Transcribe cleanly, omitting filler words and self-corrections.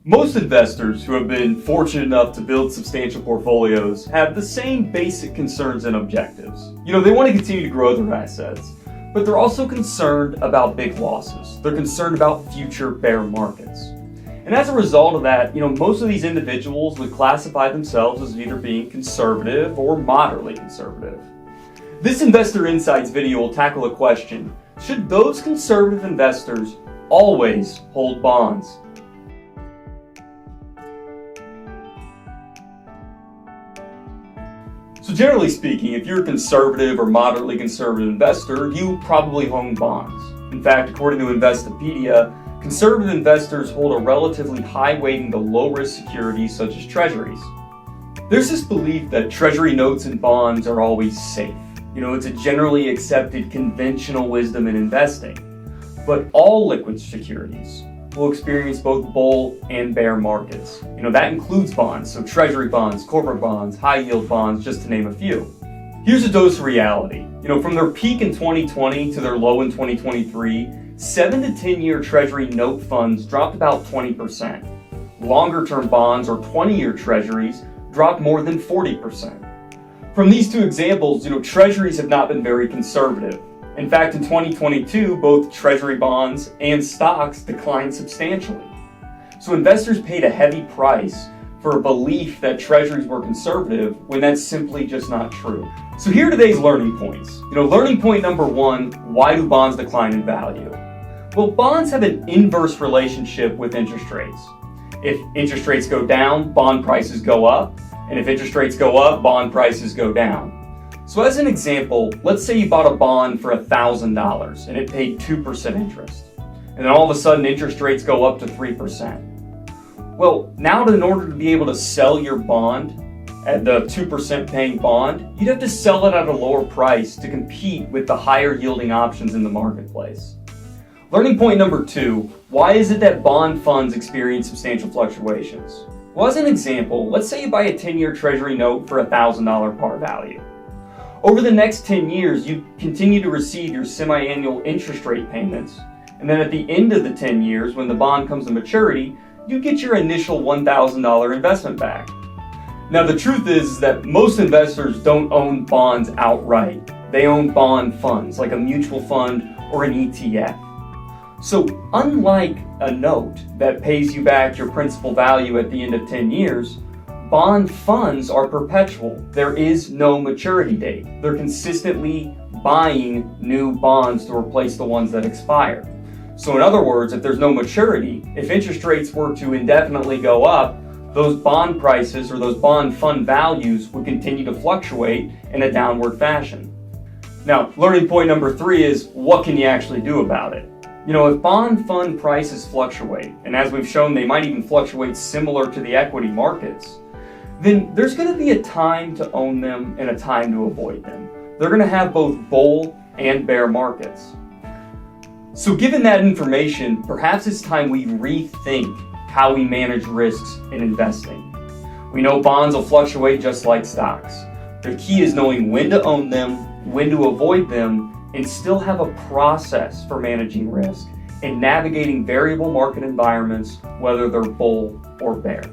Most investors who have been fortunate enough to build substantial portfolios have the same basic concerns and objectives. They want to continue to grow their assets, but they're also concerned about big losses. They're concerned about future bear markets. And as a result of that, most of these individuals would classify themselves as either being conservative or moderately conservative. This Investor Insights video will tackle the question, should those conservative investors always hold bonds? So generally speaking, if you're a conservative or moderately conservative investor, you probably own bonds. In fact, according to Investopedia, conservative investors hold a relatively high weighting to low-risk securities such as treasuries. There's this belief that treasury notes and bonds are always safe. It's a generally accepted conventional wisdom in investing. But all liquid securities will experience both bull and bear markets. That includes bonds, so treasury bonds, corporate bonds, high yield bonds, just to name a few. Here's a dose of reality. From their peak in 2020 to their low in 2023, 7 to 10 year treasury note funds dropped about 20%. Longer term bonds or 20-year treasuries dropped more than 40%. From these two examples, treasuries have not been very conservative. In fact, in 2022, both treasury bonds and stocks declined substantially. So investors paid a heavy price for a belief that treasuries were conservative when that's simply just not true. So here are today's learning points. Learning point number 1, why do bonds decline in value? Well, bonds have an inverse relationship with interest rates. If interest rates go down, bond prices go up, and if interest rates go up, bond prices go down. So as an example, let's say you bought a bond for $1,000 and it paid 2% interest. And then all of a sudden interest rates go up to 3%. Well, now in order to be able to sell your bond at the 2% paying bond, you'd have to sell it at a lower price to compete with the higher yielding options in the marketplace. Learning point number 2, why is it that bond funds experience substantial fluctuations? Well, as an example, let's say you buy a 10-year treasury note for $1,000 par value. Over the next 10 years, you continue to receive your semi-annual interest rate payments, and then at the end of the 10 years, when the bond comes to maturity, you get your initial $1,000 investment back. Now, the truth is that most investors don't own bonds outright. They own bond funds, like a mutual fund or an ETF. So, unlike a note that pays you back your principal value at the end of 10 years, bond funds are perpetual. There is no maturity date. They're consistently buying new bonds to replace the ones that expire. So in other words, if there's no maturity, if interest rates were to indefinitely go up, those bond prices or those bond fund values would continue to fluctuate in a downward fashion. Now, learning point number 3 is, what can you actually do about it? If bond fund prices fluctuate, and as we've shown, they might even fluctuate similar to the equity markets, then there's going to be a time to own them and a time to avoid them. They're going to have both bull and bear markets. So given that information, perhaps it's time we rethink how we manage risks in investing. We know bonds will fluctuate just like stocks. The key is knowing when to own them, when to avoid them, and still have a process for managing risk and navigating variable market environments, whether they're bull or bear.